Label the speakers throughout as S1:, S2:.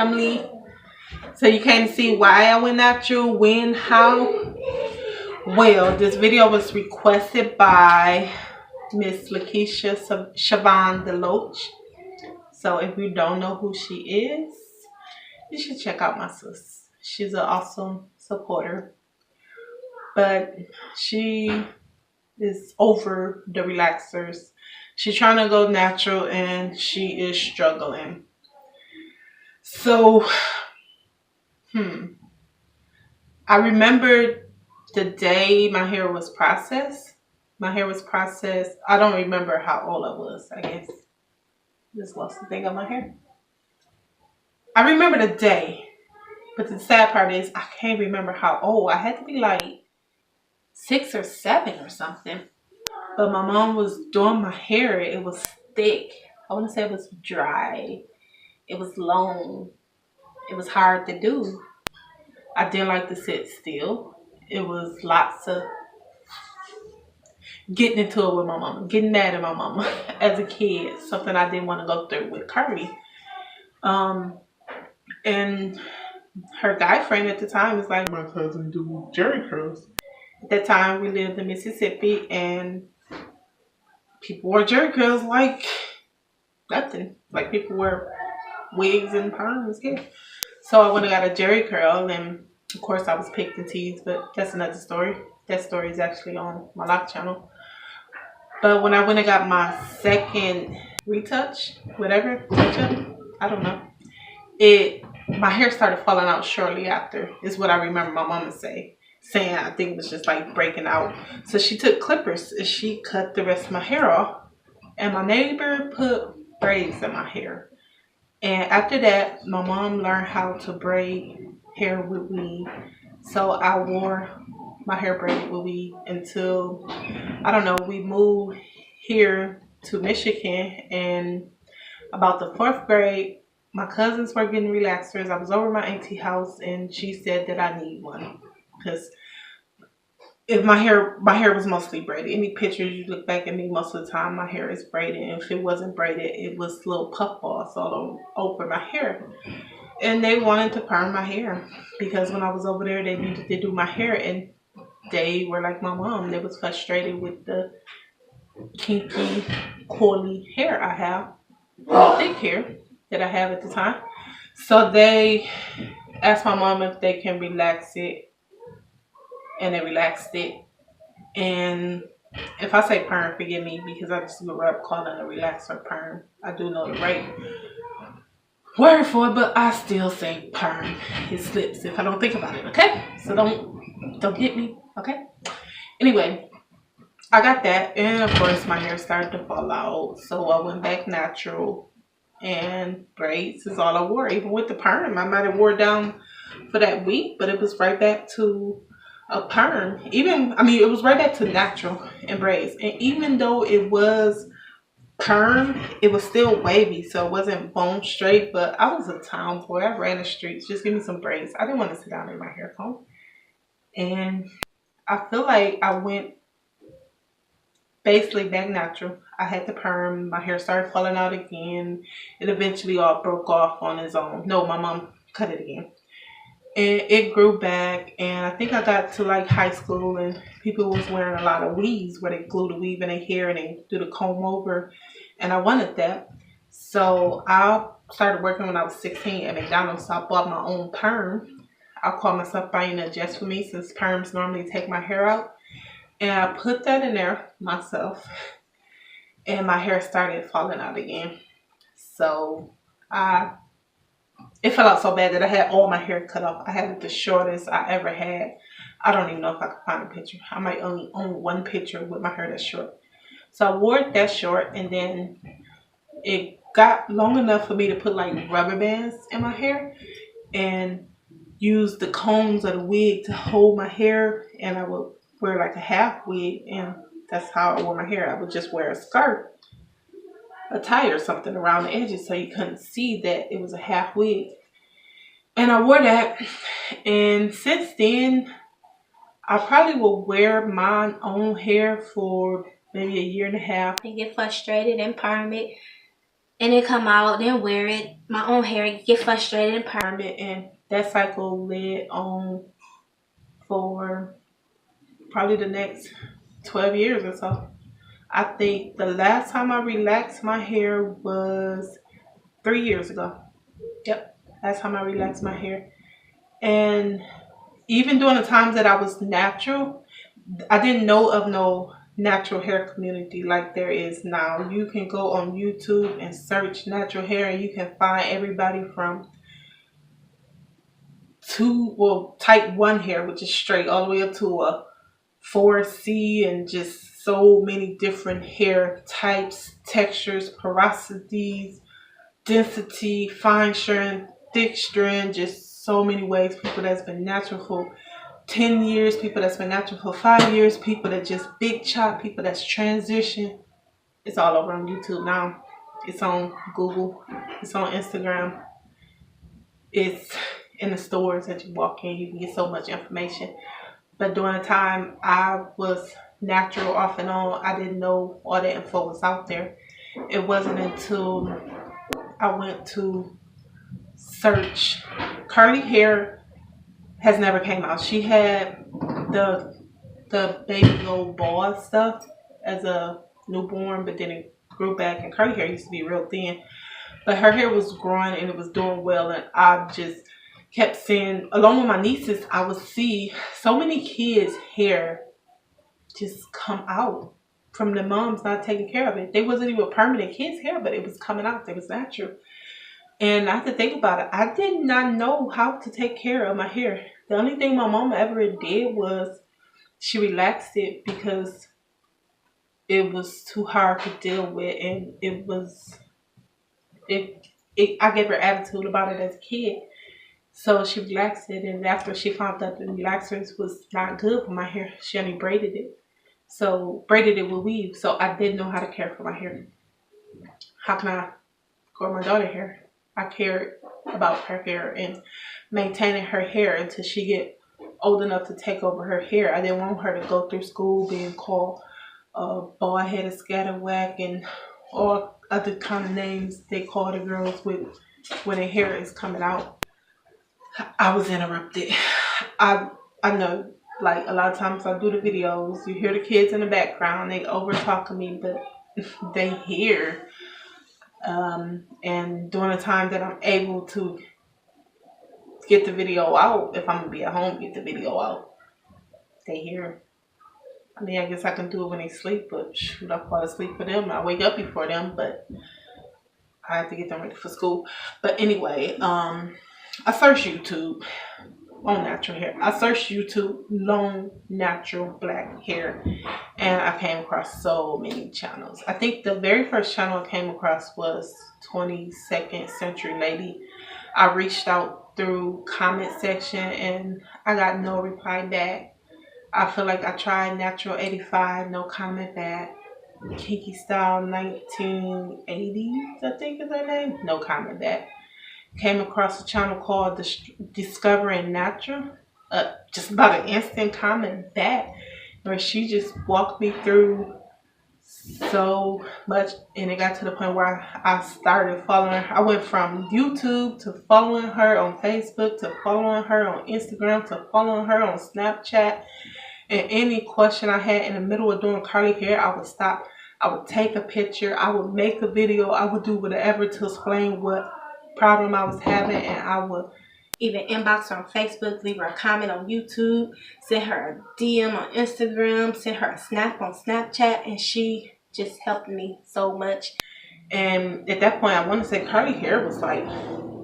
S1: family. So you can't see why I went natural, when, how. Well, this video was requested by Miss Lakeisha Siobhan Deloach. So if you don't know who she is, you should check out my sis. She's an awesome supporter. But she is over the relaxers. She's trying to go natural and she is struggling. So, I remember the day my hair was processed. My hair was processed. I don't remember how old I was, I guess. Just lost the thing on my hair. I remember the day. But the sad part is I can't remember how old. I had to be like 6 or 7 or something. But my mom was doing my hair. It was thick. I want to say it was dry. It was long. It was hard to do. I didn't like to sit still. It was lots of getting into it with my mama, getting mad at my mama as a kid. Something I didn't want to go through with Carly. And her guy friend at the time was like, my cousin do jerry curls. At that time, we lived in Mississippi, and people wore jerry curls like nothing. Like people wear wigs and perms here. So I went and got a jerry curl, and of course I was picked and teased, but that's another story. That story is actually on my lock channel. But when I went and got my second retouch, whatever, touch-up, I don't know. My hair started falling out shortly after, is what I remember my mama saying I think it was just like breaking out. So she took clippers and she cut the rest of my hair off. And my neighbor put braids in my hair. And after that, my mom learned how to braid hair with weave. So I wore my hair braided with weave until, I don't know, we moved here to Michigan. And about the 4th grade, my cousins were getting relaxers. I was over my auntie house and she said that I need one. Because if my hair was mostly braided. Any pictures you look back at me, most of the time my hair is braided. And if it wasn't braided, it was little puff balls all over my hair. And they wanted to perm my hair. Because when I was over there, they needed to do my hair. And they were like my mom. They was frustrated with the kinky, coily hair I have. Thick hair that I have at the time. So they asked my mom if they can relax it. And they relaxed it. And if I say perm, forgive me, because I just grew up calling a relaxer perm. I do know the right word for it, but I still say perm. It slips if I don't think about it, okay? So don't get me, okay? Anyway, I got that, and of course my hair started to fall out, so I went back natural, and braids is all I wore. Even with the perm, I might have wore down for that week, but it was right back to a perm. It was right back to natural and braids. And even though it was perm, it was still wavy, so it wasn't bone straight. But I was a tomboy. I ran the streets. Just give me some braids. I didn't want to sit down in my hair comb. And I feel like I went basically back natural. I had the perm. My hair started falling out again. It eventually all broke off on its own. No, my mom cut it again. And it grew back, and I think I got to like high school, and people was wearing a lot of weaves where they glue the weave in their hair and they do the comb over, and I wanted that. So I started working when I was 16 at McDonald's, so I bought my own perm. I call myself buying a Just For Me, since perms normally take my hair out. And I put that in there myself, and my hair started falling out again. So it fell out so bad that I had all my hair cut off. I had it the shortest I ever had. I don't even know if I could find a picture. I might only own one picture with my hair that short. So I wore it that short, and then it got long enough for me to put like rubber bands in my hair and use the combs of the wig to hold my hair. And I would wear like a half wig, and that's how I wore my hair. I would just wear a skirt, a tie or something around the edges so you couldn't see that it was a half wig. And I wore that, and since then I probably will wear my own hair for maybe a year and a half.
S2: I get frustrated and perm it. and then come out, then wear it, my own hair, get frustrated and
S1: permanent. And that cycle led on for probably the next 12 years or so. I think the last time I relaxed my hair was 3 years ago. Yep, last time I relaxed my hair. And even during the times that I was natural, I didn't know of no natural hair community like there is now. You can go on YouTube and search natural hair and you can find everybody from type 1 hair, which is straight, all the way up to a 4C, and just so many different hair types, textures, porosities, density, fine strand, thick strand, just so many ways. People that's been natural for 10 years, people that's been natural for 5 years, people that just big chop, people that's transition. It's all over on YouTube now. It's on Google. It's on Instagram. It's in the stores that you walk in. You can get so much information. But during the time I was natural off and on, I didn't know all that info was out there. It wasn't until I went to search. Curly hair has never came out. She had the baby gold ball stuff as a newborn, but then it grew back, and curly hair used to be real thin. But her hair was growing and it was doing well, and I just kept seeing, along with my nieces, I would see so many kids' hair just come out from the moms not taking care of it. They wasn't even permanent kids' hair, but it was coming out. It was natural. And I had to think about it. I did not know how to take care of my hair. The only thing my mama ever did was she relaxed it because it was too hard to deal with, and I gave her attitude about it as a kid. So she relaxed it, and after she found out the relaxers was not good for my hair, she only braided it. So braided it with weave. So I didn't know how to care for my hair. How can I grow my daughter's hair? I cared about her hair and maintaining her hair until she get old enough to take over her hair. I didn't want her to go through school being called bald headed, scatterwhack, and all other kind of names they call the girls with when their hair is coming out. I was interrupted. I know, like, a lot of times I do the videos, you hear the kids in the background, they over talking me, but they hear. And during the time that I'm able to get the video out, if I'm gonna be at home, get the video out, they hear. I mean, I guess I can do it when they sleep, but shoot, I fall asleep for them. I wake up before them, but I have to get them ready for school. But anyway, I searched YouTube on natural hair. I searched YouTube long natural black hair, and I came across so many channels. I think the very first channel I came across was 22nd Century Lady. I reached out through comment section and I got no reply back. I feel like I tried Natural 85, no comment back. Kinky Style 1980s, I think is her name, no comment back. Came across a channel called Discovering Natural, just about an instant comment back, where she just walked me through so much, and it got to the point where I started following her. I went from YouTube to following her on Facebook to following her on Instagram to following her on Snapchat. And any question I had in the middle of doing curly hair, I would stop. I would take a picture. I would make a video. I would do whatever to explain what problem I was having, and I would even inbox her on Facebook, leave her a comment on YouTube, send her a DM on Instagram, send her a snap on Snapchat, and she just helped me so much. And at that point, I want to say curly hair was like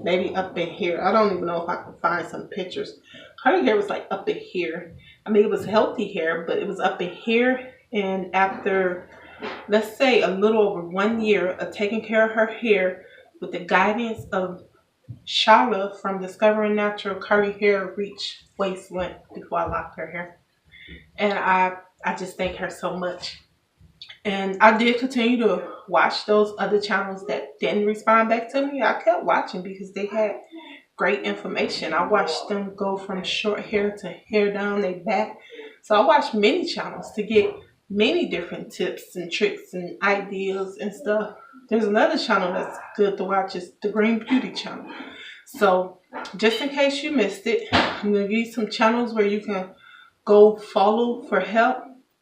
S1: maybe up in here. I don't even know if I can find some pictures. Curly hair was like up in here. I mean, it was healthy hair, but it was up in here. And after, let's say, a little over 1 year of taking care of her hair with the guidance of Shala from Discovering Natural, curly hair reached waist length before I locked her hair. And I just thank her so much. And I did continue to watch those other channels that didn't respond back to me. I kept watching because they had great information. I watched them go from short hair to hair down their back. So I watched many channels to get many different tips and tricks and ideas and stuff there's another channel that's good to watch. It's the Green Beauty channel. So just in case you missed it, I'm going to give you some channels where you can go follow for help.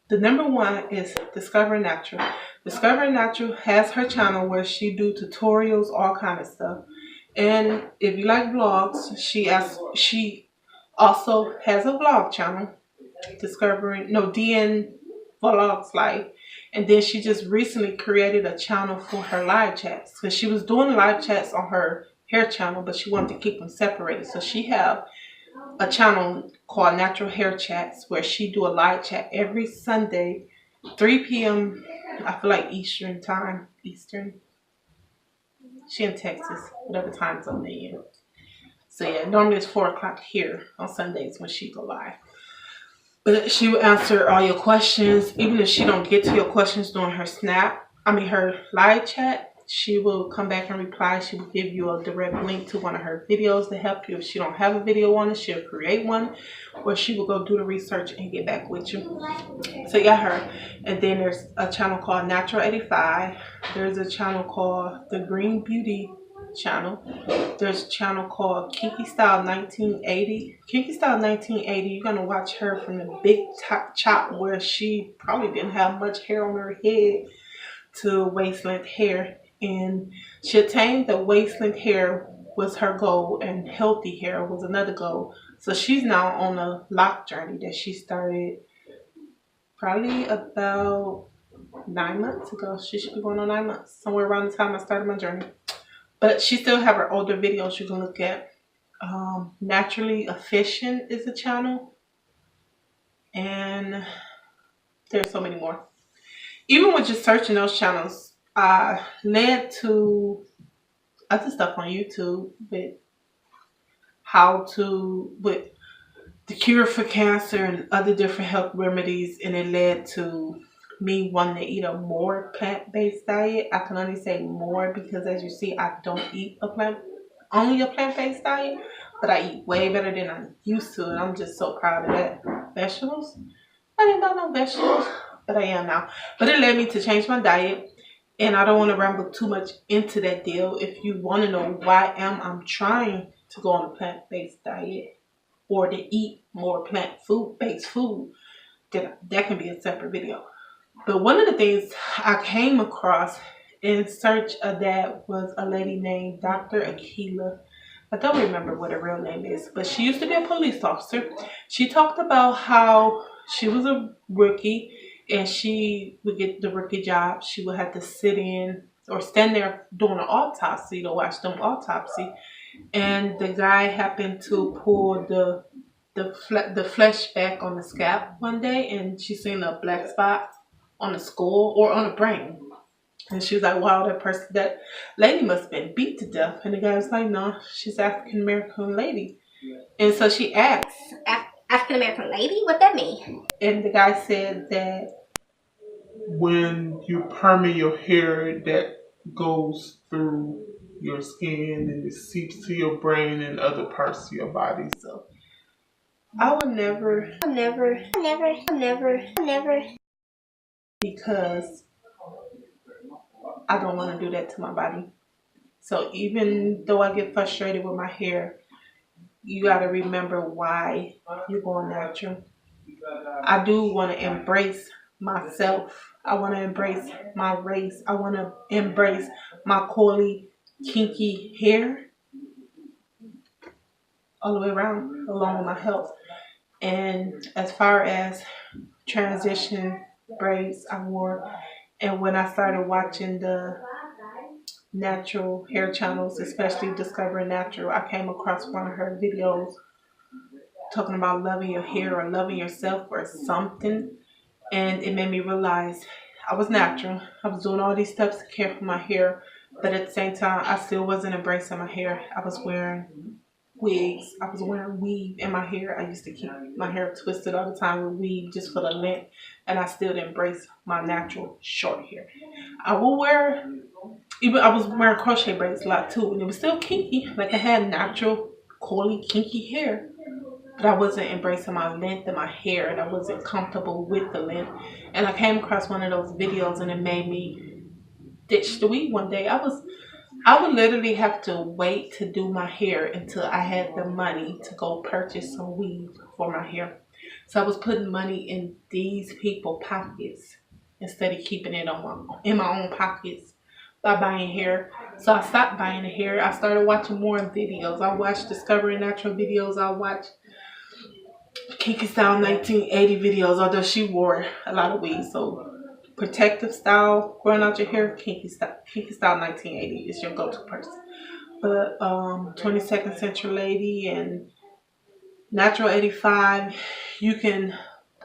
S1: The number one is Discover Natural. Discover Natural has her channel where she do tutorials, all kind of stuff. And if you like vlogs, she also has a vlog channel, DN Vlogs Life. And then she just recently created a channel for her live chats, because she was doing live chats on her hair channel, but she wanted to keep them separated. So she have a channel called Natural Hair Chats where she do a live chat every Sunday, 3 p.m. I feel like Eastern time. She in Texas, whatever time zone they in. So yeah, normally it's 4 o'clock here on Sundays when she go live. But she will answer all your questions, even if she don't get to your questions during her her live chat. She will come back and reply. She will give you a direct link to one of her videos to help you. If she don't have a video on it, she'll create one, or she will go do the research and get back with you. So you got her. And then there's a channel called Natural 85. There's a channel called the Green Beauty channel. There's a channel called Kinky Style 1980. Kinky Style 1980, you're going to watch her from the big top chop where she probably didn't have much hair on her head to waist length hair. And she attained the waist length hair was her goal, and healthy hair was another goal. So she's now on a lock journey that she started probably about 9 months ago. She should be going on 9 months, somewhere around the time I started my journey. But she still have her older videos you can look at. Naturally Efficient is a channel. And there's so many more. Even with just searching those channels, led to other stuff on YouTube with with the cure for cancer and other different health remedies, and it led to me wanting to eat a more plant-based diet. I can only say more because, as you see, I don't eat only a plant-based diet, but I eat way better than I used to, and I'm just so proud of that. Vegetables? I didn't know no vegetables, but I am now. But it led me to change my diet. And I don't want to ramble too much into that deal. If you want to know why I'm trying to go on a plant-based diet or to eat more plant-based food, then that can be a separate video. But one of the things I came across in search of that was a lady named Dr. Akila. I don't remember what her real name is, but she used to be a police officer. She talked about how she was a rookie, and she would get the rookie job. She would have to sit in or stand there doing an autopsy to watch them autopsy. And the guy happened to pull the flesh back on the scalp one day, and she seen a black spot on the skull or on the brain. And she was like, wow, that lady must have been beat to death. And the guy was like, no, she's an African American lady. And so she asked,
S2: African American lady? What that mean?
S1: And the guy said that when you perming your hair, that goes through your skin and it seeps to your brain and other parts of your body. So I would never, because I don't want to do that to my body. So even though I get frustrated with my hair, you got to remember why you're going natural. I do want to embrace myself. I want to embrace my race. I want to embrace my coily, kinky hair all the way around, along with my health. And as far as transition braids, I wore. And when I started watching the natural hair channels, especially Discover Natural, I came across one of her videos talking about loving your hair or loving yourself or something. And it made me realize I was natural. I was doing all these steps to care for my hair, but at the same time, I still wasn't embracing my hair. I was wearing wigs. I was wearing weave in my hair. I used to keep my hair twisted all the time with weave just for the length, and I still didn't embrace my natural short hair. I was wearing crochet braids a lot too, and it was still kinky. Like I had natural, coily, kinky hair. But I wasn't embracing my length in my hair, and I wasn't comfortable with the length. And I came across one of those videos, and it made me ditch the weave one day. I would literally have to wait to do my hair until I had the money to go purchase some weave for my hair. So I was putting money in these people pockets instead of keeping it in my own pockets by buying hair. So I stopped buying the hair. I started watching more videos. I watched Discovery Natural videos. I watched Kinky Style 1980 videos, although she wore a lot of weave. So protective style, growing out your hair, Kinky Style 1980 is your go-to person. But 22nd Century Lady and Natural 85, you can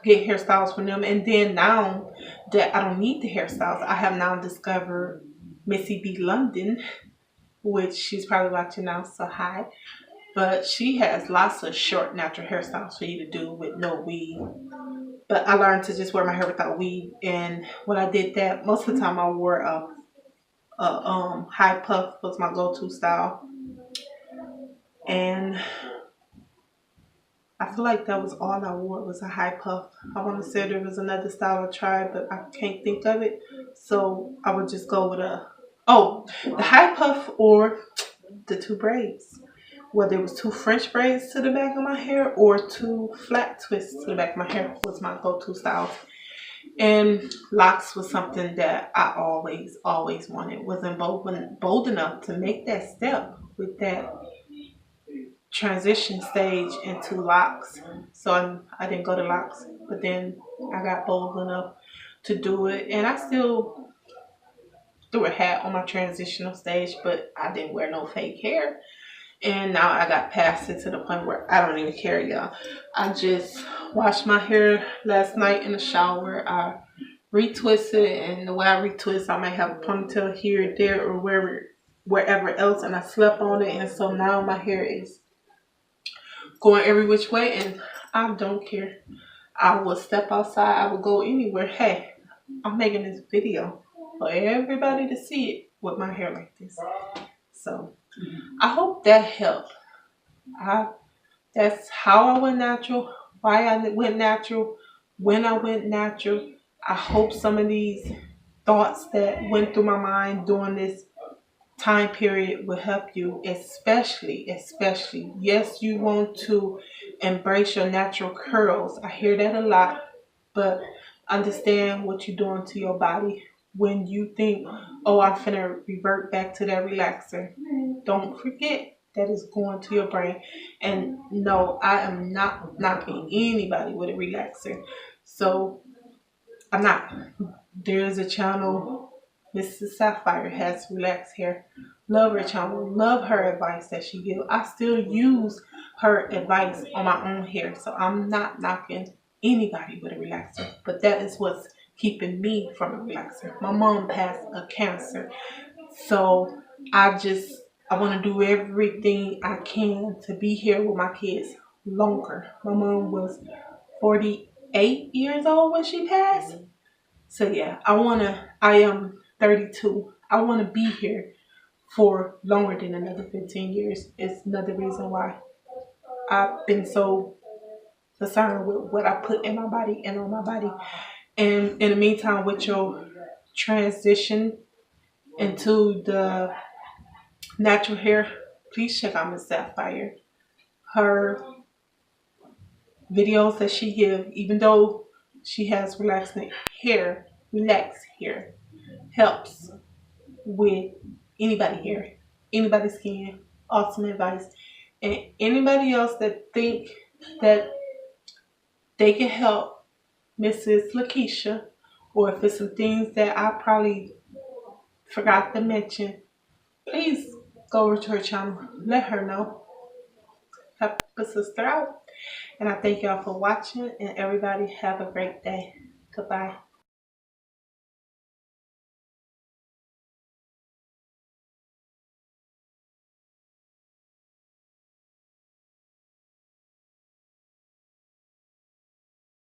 S1: get hairstyles from them. And then now that I don't need the hairstyles, I have now discovered MISSYBEE London, which she's probably watching now, so hi. But she has lots of short natural hairstyles for you to do with no weave. But I learned to just wear my hair without weave, and when I did that, most of the time I wore a high puff was my go-to style, and I feel like that was all I wore was a high puff. I want to say there was another style I tried, but I can't think of it, so I would just go with the high puff or the two braids. Whether it was two French braids to the back of my hair or two flat twists to the back of my hair was my go-to style. And locks was something that I always wanted. Wasn't bold enough to make that step with that transition stage into locks. So I didn't go to locks, but then I got bold enough to do it. And I still threw a hat on my transitional stage, but I didn't wear no fake hair. And now I got past it to the point where I don't even care, y'all. I just washed my hair last night in the shower. I retwisted it, and the way I retwist, I might have a ponytail here, there, or wherever else, and I slept on it, and so now my hair is going every which way, and I don't care. I will step outside. I will go anywhere. Hey, I'm making this video for everybody to see it with my hair like this. So I hope that helped. That's how I went natural, why I went natural, when I went natural. I hope some of these thoughts that went through my mind during this time period will help you, especially, yes, you want to embrace your natural curls. I hear that a lot, but understand what you're doing to your body. When you think, oh, I'm finna revert back to that relaxer, don't forget that is going to your brain. And no, I am not knocking anybody with a relaxer. So I'm not. There's a channel, Mrs. Sapphire has relaxed hair. Love her channel. Love her advice that she gives. I still use her advice on my own hair. So I'm not knocking anybody with a relaxer. But that is what's keeping me from a relaxer. My mom passed a cancer. So I want to do everything I can to be here with my kids longer. My mom was 48 years old when she passed. So yeah, I am 32. I want to be here for longer than another 15 years. It's another reason why I've been so concerned with what I put in my body and on my body. And in the meantime, with your transition into the natural hair, please check out Miss Sapphire. Her videos that she gives, even though she has relaxed hair, helps with anybody hair, anybody's skin. Awesome advice. And anybody else that think that they can help Mrs. Lakeisha, or if it's some things that I probably forgot to mention, please go over to her channel. Let her know. Help a sister out. And I thank y'all for watching, and everybody have a great day. Goodbye.